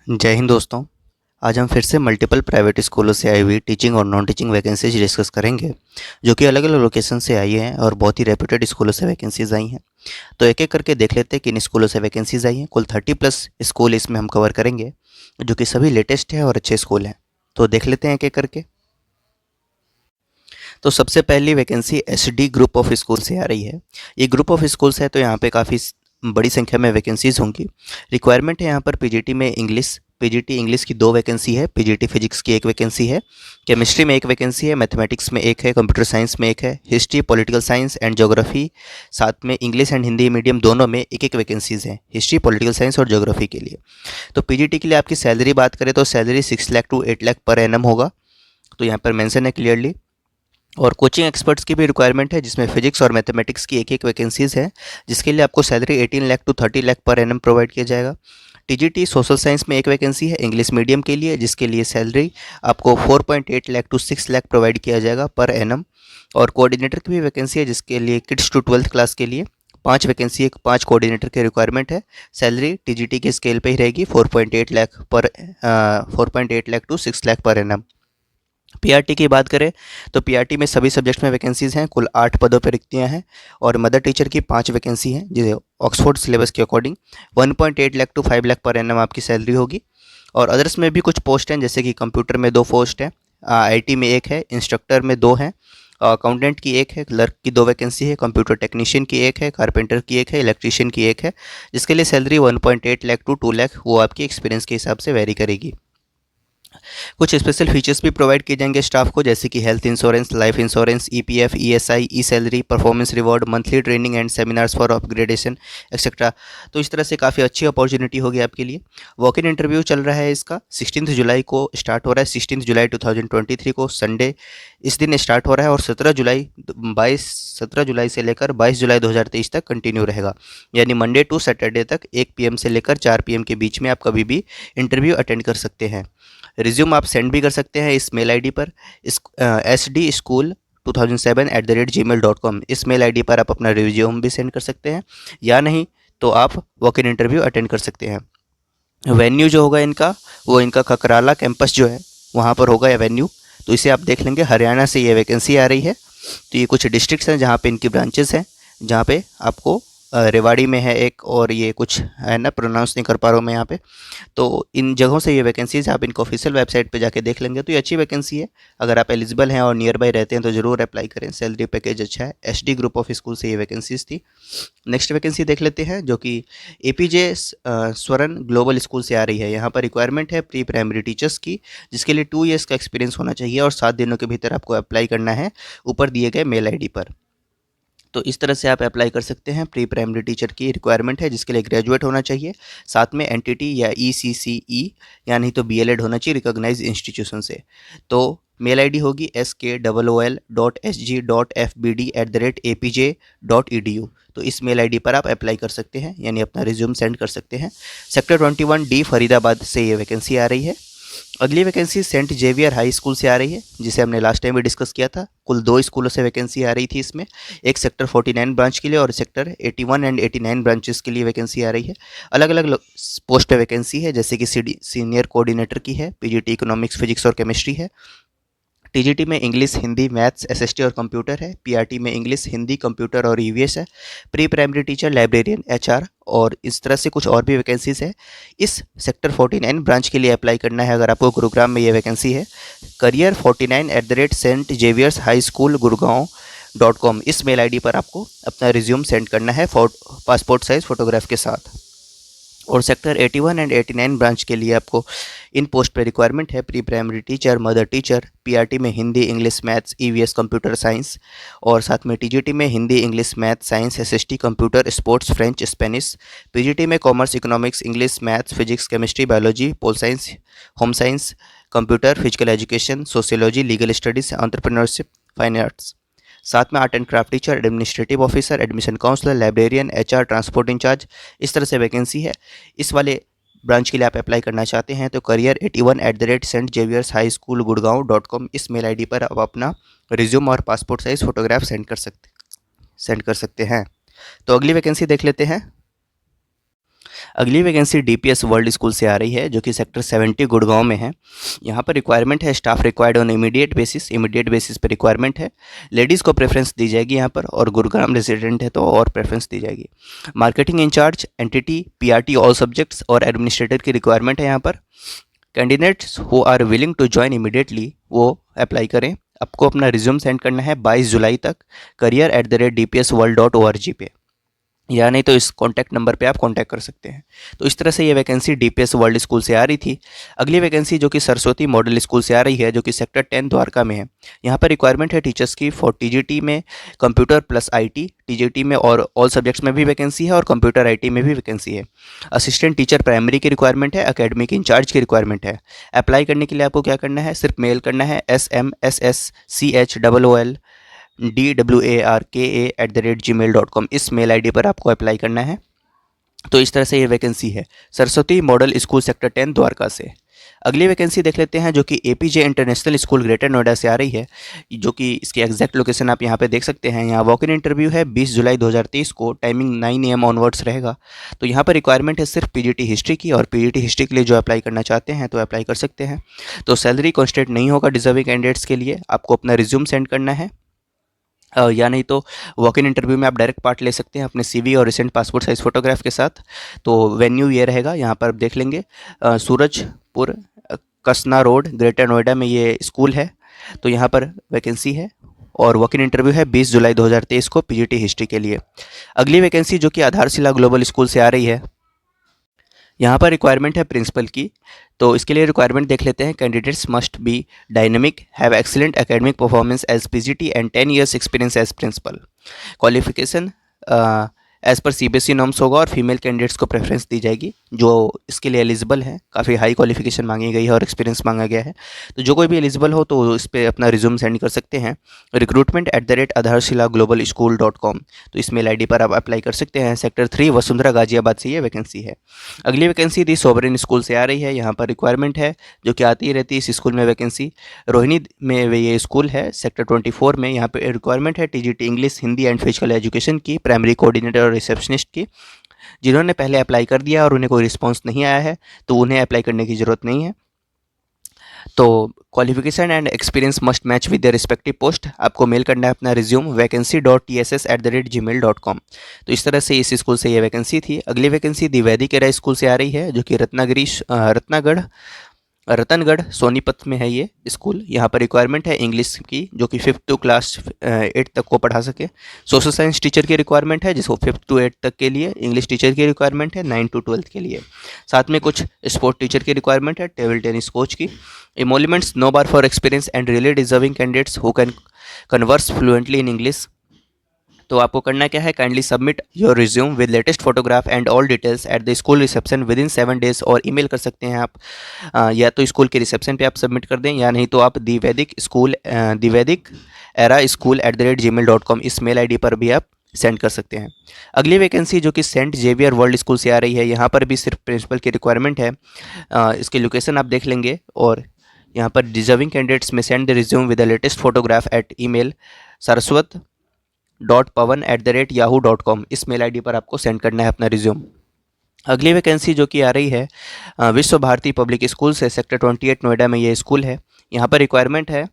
जय हिंद दोस्तों। आज हम फिर से मल्टीपल प्राइवेट स्कूलों से आई हुई टीचिंग और नॉन टीचिंग वैकेंसीज डिस्कस करेंगे, जो कि अलग अलग लोकेशन से आई हैं और बहुत ही रेप्यूटेड स्कूलों से वैकेंसीज आई हैं। तो एक एक करके देख लेते हैं किन स्कूलों से वैकेंसीज आई हैं। कुल 30+ स्कूल इसमें हम कवर करेंगे, जो कि सभी लेटेस्ट हैं और अच्छे स्कूल हैं। तो देख लेते हैं एक एक करके। तो सबसे पहली vacancy SD group of school से आ रही है। ये ग्रुप ऑफ स्कूल्स है, तो यहाँ पे काफ़ी बड़ी संख्या में वैकेंसीज होंगी। रिक्वायरमेंट है यहाँ पर पीजीटी में इंग्लिश, पीजीटी इंग्लिश की 2 वैकेंसी है, पीजीटी फिजिक्स की 1 वैकेंसी है, केमिस्ट्री में 1 वैकेंसी है, मैथमेटिक्स में 1 है, कंप्यूटर साइंस में 1 है, history, political science and geography, साथ में इंग्लिश एंड हिंदी मीडियम दोनों में 1-1 वैकेंसीज हैं, हिस्ट्री, पॉलिटिकल साइंस और ज्योग्राफी के लिए। तो पीजीटी के लिए आपकी सैलरी बात करें तो salary 6 lakh to 8 lakh per annum होगा, तो यहाँ पर मेंशन है क्लियरली। और कोचिंग एक्सपर्ट्स की भी रिक्वायरमेंट है, जिसमें फिजिक्स और मैथमेटिक्स की 1-1 वैकेंसीज है, जिसके लिए आपको salary 18 lakh to 30 lakh per annum provide किया जाएगा। टीजीटी सोशल साइंस में 1 वैकेंसी है इंग्लिश मीडियम के लिए, जिसके लिए सैलरी आपको 4.8 लाख टू 6 लाख प्रोवाइड किया जाएगा पर एनम। और कोऑर्डिनेटर की भी वैकेंसी है, जिसके लिए किड्स टू 12th क्लास के लिए 5 वैकेंसी है, 5 कोऑर्डिनेटर की रिक्वायरमेंट है। सैलरी टीजीटी के स्केल पे ही रहेगी, 4.8 lakh to 6 lakh per annum. PRT की बात करें तो पीआरटी में सभी सब्जेक्ट्स में वैकेंसीज़ हैं, कुल 8 पदों पर रिक्तियां हैं। और मदर टीचर की 5 वैकेंसी हैं, जिसे ऑक्सफोर्ड सिलेबस के according 1.8 lakh to 5 lakh per annum आपकी सैलरी होगी। और अदर्स में भी कुछ पोस्ट हैं, जैसे कि कंप्यूटर में 2 पोस्ट हैं, आईटी में 1 है, इंस्ट्रक्टर में 2 हैं, अकाउंटेंट की 1 है, क्लर्क की 2 वैकेंसी है, कंप्यूटर टेक्नीशियन की 1 है, कारपेंटर की 1 है, इलेक्ट्रीशियन की 1 है, जिसके लिए सैलरी 1.8 लाख टू 2 लाख वो आपकी एक्सपीरियंस के हिसाब से वेरी करेगी। कुछ स्पेशल फीचर्स भी प्रोवाइड किए जाएंगे स्टाफ को, जैसे कि health insurance, life insurance, EPF, ESI, E salary, performance reward, monthly training and seminars for upgradation etcetera. तो इस तरह से काफ़ी अच्छी अपॉर्चुनिटी होगी आपके लिए। वॉक इन इंटरव्यू चल रहा है इसका, 16 जुलाई को स्टार्ट हो रहा है, 16 जुलाई 2023 को संडे इस दिन स्टार्ट हो रहा है, और 17 जुलाई से लेकर 22 जुलाई 2023 तक कंटिन्यू रहेगा। यानी मंडे टू सैटरडे तक 1 पीएम से लेकर 4 पीएम के बीच में आप कभी भी इंटरव्यू अटेंड कर सकते हैं। रिज्यूम आप सेंड भी कर सकते हैं इस मेल आईडी पर, इस sdschool2007@gmail.com, इस मेल आईडी पर आप अपना रिज्यूम भी सेंड कर सकते हैं, या नहीं तो आप वॉक इन इंटरव्यू अटेंड कर सकते हैं। वेन्यू जो होगा इनका, वो इनका खकराला कैंपस जो है वहाँ पर होगा या वेन्यू, तो इसे आप देख लेंगे। हरियाणा से ये वैकेंसी आ रही है, तो ये कुछ डिस्ट्रिक्ट्स हैं जहाँ पे इनकी ब्रांचेस हैं, जहाँ पे आपको रेवाड़ी में है एक, और ये कुछ है ना, प्रोनाउंस नहीं कर पा रहा हूँ मैं यहाँ पे। तो इन जगहों से ये वैकेंसीज आप इनको ऑफिशियल वेबसाइट पे जाके देख लेंगे, तो ये अच्छी वैकेंसी है। अगर आप एलिजिबल हैं और नियर बाय रहते हैं तो ज़रूर अप्लाई करें, सैलरी पैकेज अच्छा है। एसडी ग्रुप ऑफ स्कूल से ये वैकेंसीज थी। नेक्स्ट वैकेंसी देख लेते हैं, जो कि एपीजे स्वरन ग्लोबल स्कूल से आ रही है। यहाँ पर रिक्वायरमेंट है प्री प्राइमरी टीचर्स की, जिसके लिए 2 ईयर्स का एक्सपीरियंस होना चाहिए और 7 दिनों के भीतर आपको अप्लाई करना है ऊपर दिए गए मेल आईडी पर। तो इस तरह से आप अप्लाई कर सकते हैं। प्री प्राइमरी टीचर की रिक्वायरमेंट है, जिसके लिए ग्रेजुएट होना चाहिए, साथ में एनटीटी या ईसीसीई या नहीं तो बीएलएड होना चाहिए रिकॉग्नाइज इंस्टीट्यूशन से। तो मेल आईडी होगी skool.sg.fbd@apj.edu। तो इस मेल आईडी पर आप अप्लाई कर सकते हैं, यानी अपना रिज्यूम सेंड कर सकते हैं। सेक्टर 21D फरीदाबाद से ये वैकेंसी आ रही है। अगली vacancy Saint Xavier high school से आ रही है, जिसे हमने लास्ट टाइम भी डिस्कस किया था। कुल 2 स्कूलों से वैकेंसी आ रही थी इसमें, एक सेक्टर 49 ब्रांच के लिए और सेक्टर 81 एंड 89 ब्रांचेस के लिए वैकेंसी आ रही है। अलग अलग पोस्ट पे वैकेंसी है, जैसे कि सीनियर कोऑर्डिनेटर की है, पीजीटी इकोनॉमिक्स, फिजिक्स और केमिस्ट्री है। टीजीटी में इंग्लिश, हिंदी, मैथ्स, एसएसटी और कंप्यूटर है। पीआरटी में इंग्लिश, हिंदी, कंप्यूटर और ईवीएस है। Pre primary teacher, librarian, HR और इस तरह से कुछ और भी वैकेंसीज है। इस सेक्टर 49 ब्रांच के लिए अप्लाई करना है अगर आपको गुरुग्राम में ये वैकेंसी है। करियर 49@st.javiers-high-school-gurgaon.com, इस मेल आईडी पर आपको अपना रिज्यूम सेंड करना है पासपोर्ट साइज़ फ़ोटोग्राफ के साथ। और सेक्टर 81 एंड 89 ब्रांच के लिए आपको इन पोस्ट पे रिक्वायरमेंट है pre primary teacher, mother teacher, PRT में Hindi, English, maths, EVS, computer science, और साथ में टीजीटी में Hindi, English, maths, science, SST, computer, sports, French, Spanish, PGT में commerce, economics, English, maths, physics, chemistry, biology, pol science, home science, computer, physical education, sociology, legal studies, entrepreneurship, fine arts. साथ में art and craft teacher, administrative officer, admission counsellor, librarian, HR, transport in charge, इस तरह से vacancy है। इस वाले branch के लिए आप अप्लाई करना चाहते हैं तो career81@st.javiers-high-school-gurgaon.com, इस मेल आईडी पर आप अपना रिज्यूम और पासपोर्ट साइज़ फ़ोटोग्राफ सेंड कर सकते हैं। तो अगली वैकेंसी देख लेते हैं। अगली वैकेंसी डीपीएस वर्ल्ड स्कूल से आ रही है जो कि सेक्टर 70 गुड़गांव में है। यहाँ पर रिक्वायरमेंट है staff required on immediate basis पे रिक्वायरमेंट है। लेडीज़ को प्रेफरेंस दी जाएगी यहाँ पर, और गुड़गांव रेजिडेंट है तो और प्रेफरेंस दी जाएगी। Marketing incharge, entity, PRT all subjects और एडमिनिस्ट्रेटर की रिक्वायरमेंट है यहाँ पर। Candidates who are willing to join immediately वो अप्लाई करें। आपको अपना रिज्यूम सेंड करना है 22 जुलाई तक career@dpsworld.org पे, या नहीं तो इस कॉन्टैक्ट नंबर पे आप कॉन्टैक्ट कर सकते हैं। तो इस तरह से ये वैकेंसी डीपीएस वर्ल्ड स्कूल से आ रही थी। अगली वैकेंसी जो कि सरस्वती मॉडल स्कूल से आ रही है जो कि सेक्टर 10 द्वारका में है। यहाँ पर रिक्वायरमेंट है टीचर्स की फॉर टीजीटी में कंप्यूटर प्लस आईटी, टीजीटी में और ऑल सब्जेक्ट्स में भी वैकेंसी है और कंप्यूटर आईटी में भी वैकेंसी है। असिस्टेंट टीचर प्राइमरी की रिक्वायरमेंट है, अकेडमिक इंचार्ज की रिक्वायरमेंट है। अप्लाई करने के लिए आपको क्या करना है, सिर्फ मेल करना है smsscholldwarka@gmail.com, इस मेल आईडी पर आपको अप्लाई करना है। तो इस तरह से ये वैकेंसी है Saraswati model school sector 10 Dwarka से। अगली वैकेंसी देख लेते हैं जो कि APJ international school greater Noida से आ रही है, जो कि इसकी एग्जैक्ट लोकेशन आप यहाँ पे देख सकते हैं। यहाँ वॉक इन इंटरव्यू है 20 जुलाई 2023 को, टाइमिंग 9 AM ऑनवर्ड्स रहेगा। तो यहाँ पर रिक्वायरमेंट है सिर्फ पीजीटी हिस्ट्री की, और पीजीटी हिस्ट्री के लिए जो अप्लाई करना चाहते हैं तो अप्लाई कर सकते हैं। तो सैलरी कॉन्स्टेंट नहीं होगा डिजर्विंग कैंडिडेट्स के लिए। आपको अपना रिज्यूम सेंड करना है, या नहीं तो वॉक इन इंटरव्यू में आप डायरेक्ट पार्ट ले सकते हैं अपने सीवी और रिसेंट पासपोर्ट साइज़ फ़ोटोग्राफ के साथ। तो वेन्यू ये रहेगा, यहाँ पर आप देख लेंगे सूरजपुर कसना रोड ग्रेटर नोएडा में ये स्कूल है। तो यहाँ पर वैकेंसी है और वॉक इन इंटरव्यू है 20 जुलाई 2023 को पीजीटी हिस्ट्री के लिए। अगली वैकेंसी जो कि आधारशिला ग्लोबल स्कूल से आ रही है, यहाँ पर रिक्वायरमेंट है प्रिंसिपल की। तो इसके लिए रिक्वायरमेंट देख लेते हैं। Candidates must be dynamic, have excellent academic performance as PGT and 10 years experience as principal. Qualification as per CBSE norms होगा और फीमेल कैंडिडेट्स को प्रेफरेंस दी जाएगी जो इसके लिए एलिजिबल है। काफ़ी हाई क्वालिफिकेशन मांगी गई है और एक्सपीरियंस मांगा गया है। तो जो कोई भी एलिजिबल हो तो इस पर अपना रिज्यूम सेंड कर सकते हैं recruitment@aadharshilaglobalschool.com। तो इस मेल आईडी पर आप अप्लाई कर सकते हैं। सेक्टर 3 वसुंधरा गाजियाबाद से ये वैकेंसी है। अगली वैकेंसी दी सोवरेन स्कूल से आ रही है। यहाँ पर रिक्वायरमेंट है जो कि आती ही रहती है इस स्कूल में वैकेंसी। रोहिणी में ये स्कूल है सेक्टर 24 में। यहाँ पे रिक्वायरमेंट है TGT English, Hindi and physical education की, प्राइमरी कोऑर्डिनेटर और रिसेप्शनिस्ट की। जिन्होंने पहले अप्लाई कर दिया और उन्हें कोई रिस्पांस नहीं आया है तो उन्हें अप्लाई करने की ज़रूरत नहीं है। तो qualification and experience must match with the respective post. आपको मेल करना है अपना रिज्यूम vacancy.tss@gmail.com। तो इस तरह से इस स्कूल से ये वैकेंसी थी। अगली वैकेंसी द्विवेदी केरा स्कूल से आ रही है जो कि रतनगढ़ सोनीपत में है ये स्कूल। यहाँ पर रिक्वायरमेंट है इंग्लिश की जो कि 5th to क्लास 8 तक को पढ़ा सके। सोशल साइंस टीचर की रिक्वायरमेंट है जिसको 5th to 8 तक के लिए। इंग्लिश टीचर की रिक्वायरमेंट है 9 to 12 के लिए। साथ में कुछ स्पोर्ट टीचर की रिक्वायरमेंट है, टेबल टेनिस कोच की। Emoluments no bar for experience and really deserving candidates who can converse fluently in English. तो आपको करना क्या है, kindly submit your resume with latest photograph and all details at the school reception within 7 days, और email कर सकते हैं आप। या तो स्कूल के रिसेप्शन पे आप सबमिट कर दें, या नहीं तो आप द्विवेदिक एरा स्कूल @gmail.com इस मेल आईडी पर भी आप सेंड कर सकते हैं। अगली वैकेंसी जो कि सेंट जेवियर वर्ल्ड स्कूल से आ रही है। यहाँ पर भी सिर्फ प्रिंसिपल की रिक्वायरमेंट है। इसकी लोकेशन आप देख लेंगे, और यहाँ पर deserving candidates may send the resume with the latest photograph at email saraswat.pawan@yahoo.com इस मेल आईडी पर आपको सेंड करना है अपना रिज्यूम। अगली वैकेंसी जो कि आ रही है विश्व भारती पब्लिक स्कूल से सेक्टर 28 नोएडा में ये स्कूल है। यहाँ पर रिक्वायरमेंट है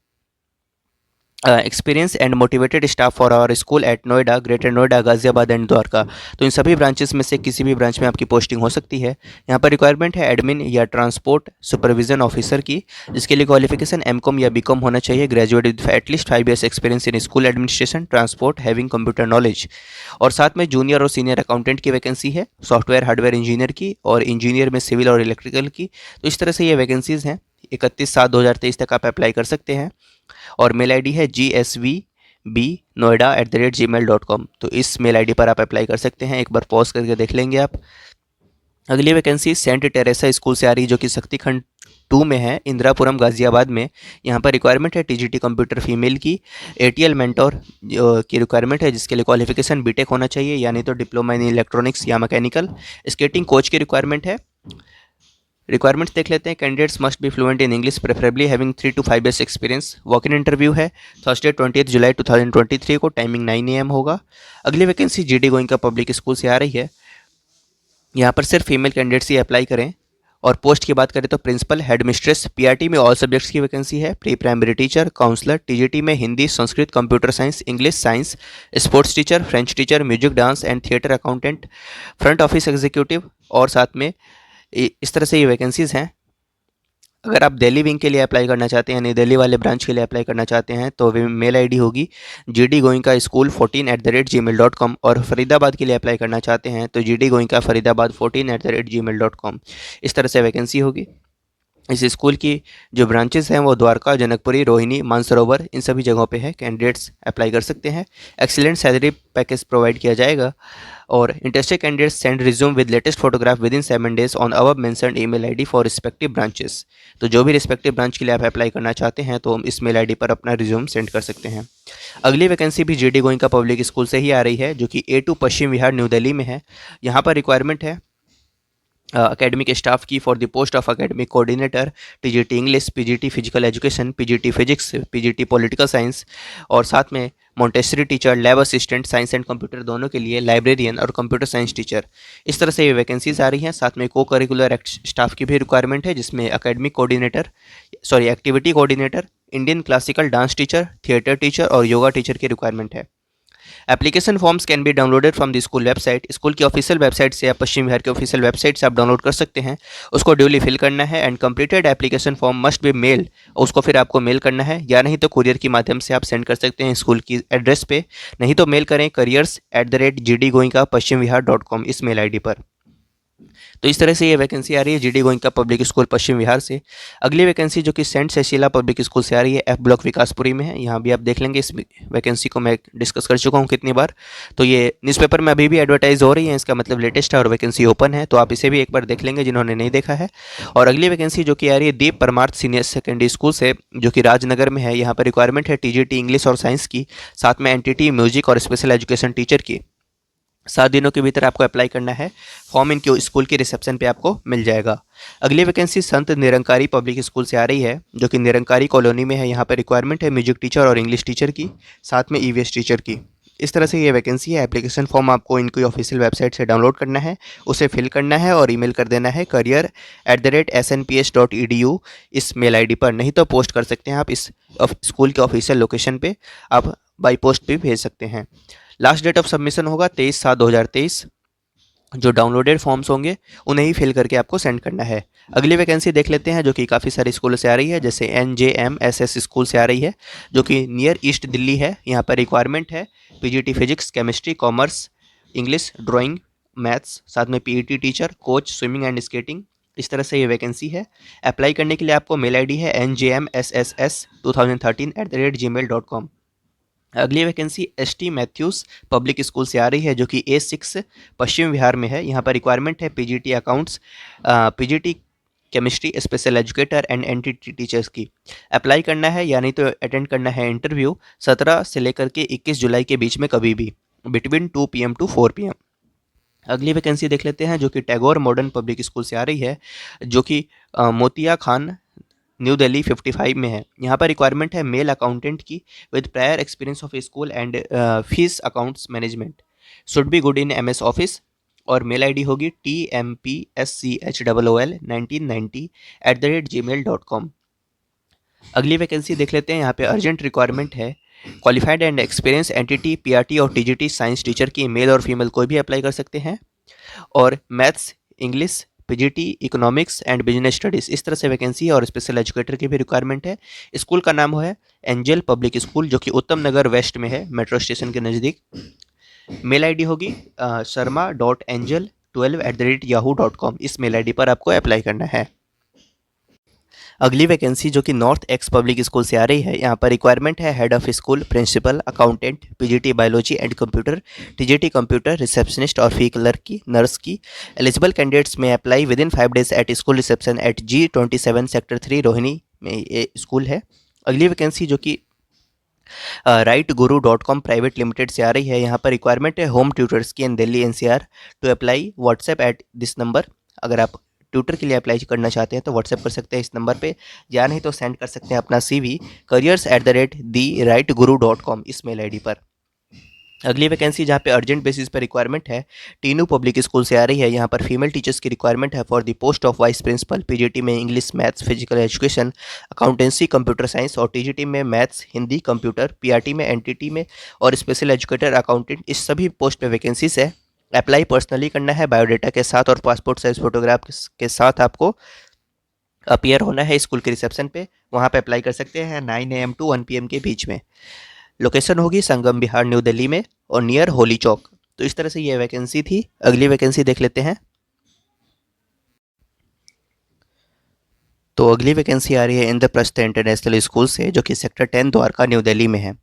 experience and motivated staff for our school at Noida, greater Noida, Ghaziabad and Dwarka. तो इन सभी ब्रांचेस में से किसी भी ब्रांच में आपकी पोस्टिंग हो सकती है। यहाँ पर रिक्वायरमेंट है एडमिन या ट्रांसपोर्ट सुपरविजन ऑफिसर की, जिसके लिए क्वालिफिकेशन एमकॉम या बीकॉम होना चाहिए, graduate with at least 5 years experience in school administration transport having computer knowledge. और साथ में जूनियर और सीनियर अकाउंटेंट की वैकेंसी है, सॉफ्टवेयर हार्डवेयर इंजीनियर की, और इंजीनियर में सिविल और इलेक्ट्रिकल की। तो इस तरह से ये वैकेंसीज़ हैं। 31/7/2023 तक आप अप्लाई कर सकते हैं, और मेल आईडी है gsvbnoida@gmail.com। तो इस मेल आईडी पर आप अप्लाई कर सकते हैं। एक बार पॉज करके देख लेंगे आप। अगली वैकेंसी सेंट टेरेसा स्कूल से आ रही है जो कि शक्ति खंड 2 में है, इंदिरापुरम गाजियाबाद में। यहाँ पर रिक्वायरमेंट है टीजीटी कंप्यूटर फीमेल की, एटीएल मेंटोर की रिक्वायरमेंट है, जिसके लिए क्वालिफिकेशन बीटेक होना चाहिए, यानी तो डिप्लोमा इन इलेक्ट्रॉनिक्स या मैकेनिकल। स्केटिंग कोच की रिक्वायरमेंट है। रिक्वायरमेंट्स देख लेते हैं। Candidates must be fluent in English, preferably having 3 to 5 years experience. Walk in interview है थर्सडे 20 जुलाई 2023 को, टाइमिंग 9 AM होगा। अगली vacancy GD Goenka public school से आ रही है। यहाँ पर सिर्फ फीमेल कैंडिडेट्स ही अप्लाई करें। और पोस्ट की बात करें तो प्रिंसिपल, हेड मिस्ट्रेस, पीआरटी में ऑल सब्जेक्ट्स की वैकेंसी है, pre primary teacher, counsellor, TGT में Hindi, Sanskrit, computer science, English, science, sports teacher, French teacher, music, dance and theatre accountant, front office executive, और साथ में इस तरह से ये वैकेंसीज़ हैं। अगर आप दिल्ली विंग के लिए अप्लाई करना चाहते हैं, यानी दिल्ली वाले ब्रांच के लिए अप्लाई करना चाहते हैं, तो मेल आईडी होगी gdgoenka school14@gmail.com, और फरीदाबाद के लिए अप्लाई करना चाहते हैं तो gdgoenka14@gmail.com। इस तरह से वैकेंसी होगी। इस स्कूल की जो ब्रांचेस हैं वो द्वारका, जनकपुरी, रोहिणी, मानसरोवर, इन सभी जगहों पे है। कैंडिडेट्स अप्लाई कर सकते हैं। एक्सीलेंट सैलरी पैकेज प्रोवाइड किया जाएगा। और interested candidates send resume with latest photograph with in 7 days on above mentioned email ID for respective branches. तो जो भी रिस्पेक्टिव ब्रांच के लिए आप अप्लाई करना चाहते हैं तो इस मेल आईडी पर अपना रिज्यूम सेंड कर सकते हैं। अगली वैकेंसी भी जीडी गोइंका पब्लिक स्कूल से ही आ रही है, जो कि A2 पश्चिम विहार, न्यू दिल्ली में है। यहाँ पर रिक्वायरमेंट है अकेडमिक स्टाफ की for the post of academic coordinator, TGT English, PGT physical education, PGT physics, PGT political science, और साथ में Montessori teacher, lab assistant, science and computer दोनों के लिए, लाइब्रेरियन और कंप्यूटर साइंस टीचर। इस तरह से ये वैकेंसीज आ रही हैं। साथ में को करिकुलर स्टाफ की भी रिक्वायरमेंट है, जिसमें academic coordinator, activity coordinator, Indian classical dance teacher, theatre teacher और योगा टीचर की रिक्वायरमेंट है। Application forms can be downloaded from the school website. School की ऑफिशियल वेबसाइट से या पश्चिम बिहार के ऑफिशियल वेबसाइट से आप डाउनलोड कर सकते हैं। उसको ड्यूली फिल करना है and completed application form must be mail. उसको फिर आपको मेल करना है, या नहीं तो कुरियर के माध्यम से आप सेंड कर सकते हैं स्कूल की एड्रेस पे। नहीं तो मेल करें careers@gdgoenka.pashchimvihar.com इस मेल आईडी पर। तो इस तरह से ये वैकेंसी आ रही है GD Goenka public school Paschim Vihar से। अगली वैकेंसी जो कि सेंट सेसिला पब्लिक स्कूल से आ रही है, एफ ब्लॉक विकासपुरी में है। यहाँ भी आप देख लेंगे, इस वैकेंसी को मैं डिस्कस कर चुका हूँ कितनी बार। तो ये न्यूज़पेपर में अभी भी एडवर्टाइज हो रही है, इसका मतलब लेटेस्ट है और वैकेंसी ओपन है, तो आप इसे भी एक बार देख लेंगे जिन्होंने नहीं देखा है। और अगली वैकेंसी जो कि आ रही है दीप परमार्थ सीनियर सेकेंडरी स्कूल से, जो कि राजनगर में है। यहाँ पर रिक्वायरमेंट है टीजीटी इंग्लिश और साइंस की, साथ में एनटीटी म्यूजिक और स्पेशल एजुकेशन टीचर की। 7 दिनों के भीतर आपको अप्लाई करना है। फॉर्म इनके स्कूल के रिसेप्शन पे आपको मिल जाएगा। अगली vacancy Sant Nirankari public school से आ रही है, जो कि निरंकारी कॉलोनी में है। यहाँ पर रिक्वायरमेंट है म्यूजिक टीचर और इंग्लिश टीचर की, साथ में ईवीएस टीचर की। इस तरह से ये वैकेंसी है। एप्लीकेशन फॉर्म आपको इनकी ऑफिशियल वेबसाइट से डाउनलोड करना है, उसे फिल करना है और ईमेल कर देना है career@snps.edu इस मेल आईडी पर। नहीं तो पोस्ट कर सकते हैं आप इस स्कूल के ऑफिशियल लोकेशन पे, आप बाई पोस्ट भी भेज सकते हैं। लास्ट डेट ऑफ सबमिशन होगा 23/7/2023। जो डाउनलोडेड फॉर्म्स होंगे उन्हें ही फिल करके आपको सेंड करना है। अगली वैकेंसी देख लेते हैं, जो कि काफ़ी सारे स्कूलों से आ रही है, जैसे NJMSS स्कूल से आ रही है, जो कि नियर ईस्ट दिल्ली है। यहाँ पर रिक्वायरमेंट है PGT physics, chemistry, commerce, English, drawing, maths, साथ में PET teacher, coach, swimming and skating. इस तरह से ये वैकेंसी है। अप्लाई करने के लिए आपको मेल आईडी है njmsss2013@gmail.com। अगली vacancy ST Mathews public school से आ रही है, जो कि A6 पश्चिम विहार में है। यहाँ पर रिक्वायरमेंट है PGT accounts, PGT chemistry, special educator and NTT teachers की। अप्लाई करना है, या नहीं तो अटेंड करना है इंटरव्यू 17 से लेकर के 21 जुलाई के बीच में, कभी भी बिटवीन 2 PM to 4 PM। अगली वैकेंसी देख लेते हैं, जो कि टैगोर मॉडर्न पब्लिक स्कूल से आ रही है, जो कि मोतिया खान, न्यू दिल्ली 55 में है। यहाँ पर रिक्वायरमेंट है मेल अकाउंटेंट की with prior experience of school and fees accounts management, should be good in MS office. और मेल आईडी होगी tmpschOOL1990@gmail.com। अगली वैकेंसी देख लेते हैं। यहाँ पे अर्जेंट रिक्वायरमेंट है qualified and experience NTT, PRT और टीजीटी साइंस टीचर की। मेल और फीमेल कोई भी अप्लाई कर सकते हैं। और maths, English, PGT, economics and business studies, इस तरह से वैकेंसी है। और स्पेशल एजुकेटर की भी रिक्वायरमेंट है। स्कूल का नाम है एंजल पब्लिक स्कूल, जो कि उत्तम नगर वेस्ट में है, मेट्रो स्टेशन के नज़दीक। मेल आईडी होगी sharma.angel12@yahoo.com। इस मेल आईडी पर आपको अप्लाई करना है। अगली वैकेंसी जो कि नॉर्थ एक्स पब्लिक स्कूल से आ रही है, यहाँ पर रिक्वायरमेंट है head of school, principal, accountant, PGT biology and computer, TGT computer, receptionist और फी क्लर्क की, नर्स की। Eligible candidates may apply within 5 days at school reception at G27 sector 3 Rohini में ये स्कूल है। अगली वैकेंसी जो कि rightguru.com प्राइवेट लिमिटेड से आ रही है, यहाँ पर रिक्वायरमेंट है होम ट्यूटर्स की in Delhi NCR। To apply WhatsApp at this number. अगर आप ट्यूटर के लिए अप्लाई करना चाहते हैं तो व्हाट्सएप कर सकते हैं इस नंबर पे, या नहीं तो सेंड कर सकते हैं अपना CV careers@therightguru.com इस मेल आईडी पर। अगली वैकेंसी जहाँ पे अर्जेंट बेसिस पर रिक्वायरमेंट है, टीनू पब्लिक स्कूल से आ रही है। यहाँ पर फीमेल टीचर्स की रिक्वायरमेंट है for the post of vice principal. PGT में English, maths, physical education, accountancy, computer science, और टीजीटी में मैथ्स, हिंदी, कंप्यूटर, पीआरटी में एनटीटी में और स्पेशल एजुकेटर, अकाउंटेंट, इस सभी पोस्ट पे वैकेंसीज है। अप्लाई पर्सनली करना है बायोडाटा के साथ और पासपोर्ट साइज फोटोग्राफ के साथ आपको अपीयर होना है स्कूल के रिसेप्शन पे। वहाँ पे अप्लाई कर सकते हैं 9 AM टू 1 PM के बीच में। लोकेशन होगी संगम विहार, न्यू दिल्ली में और नियर होली चौक। तो इस तरह से ये वैकेंसी थी। अगली वैकेंसी देख लेते हैं। तो अगली वैकेंसी आ रही है इंद्रप्रस्थ इंटरनेशनल स्कूल से, जो कि सेक्टर 10 द्वारका, न्यू दिल्ली में है।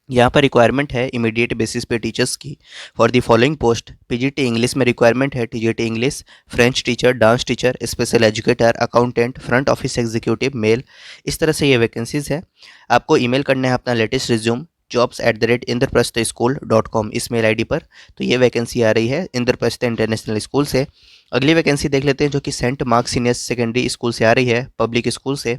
यहाँ पर रिक्वायरमेंट है इमीडिएट बेसिस पे टीचर्स की for the following post. PGT English में रिक्वायरमेंट है, TGT English, French teacher, dance teacher, special educator, accountant, front office executive, male. इस तरह से ये वैकेंसीज है। आपको ईमेल करना है अपना लेटेस्ट रिज्यूम jobs@indraprasthaschool.com इस मेल आईडी पर। तो ये वैकेंसी आ रही है इंद्रप्रस्थ इंटरनेशनल स्कूल से। अगली वैकेंसी देख लेते हैं, जो कि Saint Mark senior secondary school से आ रही है, पब्लिक स्कूल से।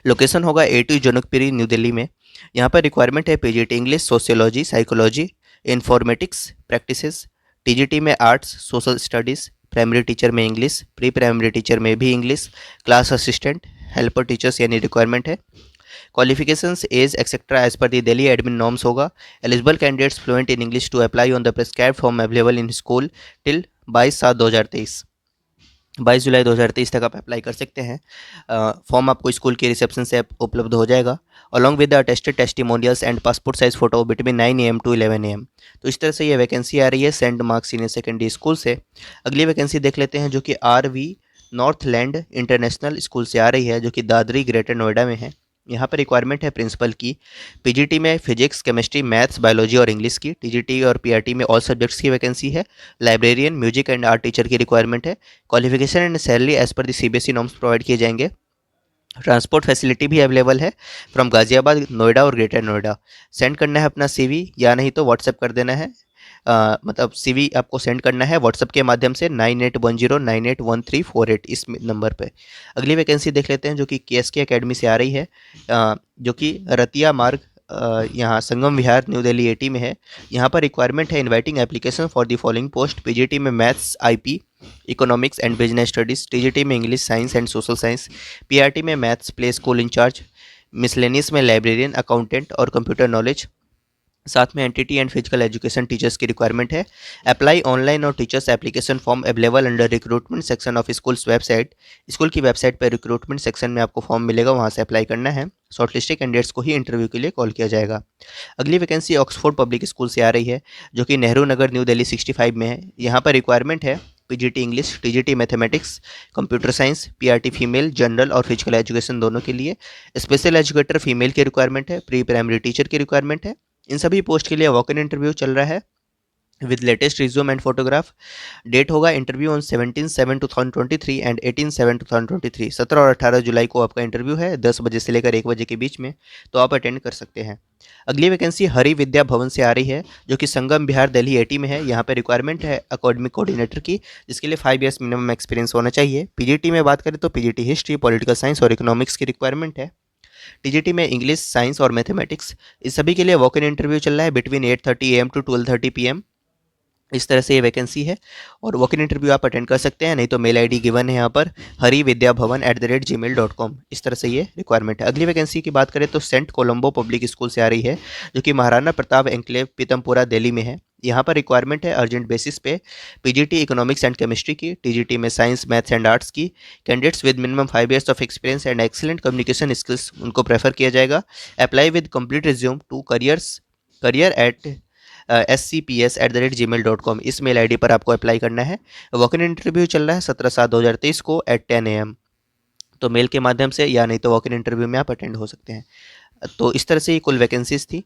लोकेशन होगा A2 जनकपुरी, न्यू दिल्ली में। यहाँ पर रिक्वायरमेंट है PGT English, sociology, psychology, informatics practices, TGT में arts, social studies, primary teacher में इंग्लिश, प्री प्राइमरी टीचर में भी English, class assistant, helper teachers यानी रिक्वायरमेंट है। Qualifications, age etcetera as per the Delhi admin norms होगा। Eligible candidates fluent in English to apply on the prescribed form available in school till 22/7/2023। 22 जुलाई 2023 तक आप apply कर सकते हैं। फॉर्म आपको स्कूल के रिसेप्शन से उपलब्ध हो जाएगा along with the attested testimonials and passport size photo between 9 AM to 11 AM। तो इस तरह से ये वैकेंसी आ रही है Saint Mark senior secondary school से। अगली वैकेंसी देख लेते हैं, जो कि RV नॉर्थलैंड इंटरनेशनल स्कूल से आ रही है, जो कि दादरी ग्रेटर नोएडा में है। यहाँ पर रिक्वायरमेंट है प्रिंसिपल की। पीजीटी में फिजिक्स, केमिस्ट्री, मैथ्स, बायोलॉजी और इंग्लिश की। टीजीटी और पीआरटी में ऑल सब्जेक्ट्स की वैकेंसी है। Librarian, music and art teacher की रिक्वायरमेंट है। Qualification and salary as per the CBSE norms provide किए जाएंगे। ट्रांसपोर्ट फैसिलिटी भी अवेलेबल है फ्रॉम गाजियाबाद, नोएडा और ग्रेटर नोएडा। सेंड करना है अपना सीवी या नहीं तो व्हाट्सएप कर देना है। मतलब सीवी आपको सेंड करना है व्हाट्सएप के माध्यम से 9810981348 इस नंबर पे। अगली वैकेंसी देख लेते हैं, जो कि केएसके एकेडमी से आ रही है, जो कि रतिया मार्ग, यहाँ संगम विहार, न्यू दिल्ली 80 में है। यहाँ पर रिक्वायरमेंट है inviting application for the following post. PGT में maths, IP, economics and business studies, TGT में English, science and social science, PRT में maths, play school incharge, miscellaneous में लाइब्रेरियन, अकाउंटेंट और कंप्यूटर नॉलेज, साथ में NTT and physical education teachers की requirement है। Apply online और teachers application form available under recruitment section of school's website. School की website पर रिक्रूटमेंट सेक्शन में आपको फॉर्म मिलेगा, वहाँ से अप्लाई करना है। शॉर्टलिस्टेड कैंडिडेट्स को ही इंटरव्यू के लिए कॉल किया जाएगा। अगली वैकेंसी ऑक्सफोर्ड पब्लिक स्कूल से आ रही है, जो कि नेहरू नगर, न्यू दिल्ली 65 में है। यहाँ पर रिक्वायरमेंट है PGT English, TGT mathematics, computer science, PRT female, general और फिजिकल एजुकेशन दोनों के लिए। स्पेशल एजुकेटर फीमेल की रिक्वायरमेंट है। प्री प्राइमरी टीचर की रिक्वायरमेंट है। इन सभी पोस्ट के लिए वॉक इन इंटरव्यू चल रहा है with latest resume and photograph. Date होगा इंटरव्यू ऑन 17/7/2023 एंड 18/7/2023। 17 और 18 जुलाई को आपका इंटरव्यू है 10 बजे से लेकर 1 बजे के बीच में, तो आप अटेंड कर सकते हैं। अगली वैकेंसी हरि विद्या भवन से आ रही है, जो कि संगम विहार, दिल्ली 80 में है। यहाँ पर रिक्वायरमेंट है अकेडमिक कोऑर्डिनेटर की, जिसके लिए 5 ईयर्स मिनिमम एक्सपीरियंस होना चाहिए। पीजीटी में बात करें तो पीजीटी हिस्ट्री, पॉलिटिकल साइंस और इकोनॉमिक्स की रिक्वायरमेंट है। टीजीटी में इंग्लिश, साइंस और मैथमेटिक्स। इस सभी के लिए वॉक इन इंटरव्यू चल रहा है बिटवीन 8:30 AM टू 12:30 PM। इस तरह से ये वैकेंसी है और वॉक इन इंटरव्यू आप अटेंड कर सकते हैं, नहीं तो मेल आईडी गिवन है यहाँ पर harividyabhavan@gmail.com। इस तरह से ये रिक्वायरमेंट है। अगली वैकेंसी की बात करें तो सेंट कोलंबो पब्लिक स्कूल से आ रही है, जो कि महाराणा प्रताप एनक्लेव, पीतमपुरा, दिल्ली में है। यहाँ पर रिक्वायरमेंट है अर्जेंट बेसिस पे पीजीटी इकोनॉमिक्स एंड केमिस्ट्री की, टीजीटी में साइंस, मैथ्स एंड आर्ट्स की। Candidates with minimum 5 years of experience and excellent communication skills, उनको प्रेफर किया जाएगा। Apply with complete resume to career@scps@gmail.com इस मेल आईडी पर आपको अप्लाई करना है। वॉक इन इंटरव्यू चल रहा है 17/7/2023 को एट 10 AM। तो मेल के माध्यम से या नहीं तो वॉक इन इंटरव्यू में आप अटेंड हो सकते हैं। तो इस तरह से ये कुल वैकेंसीज थी।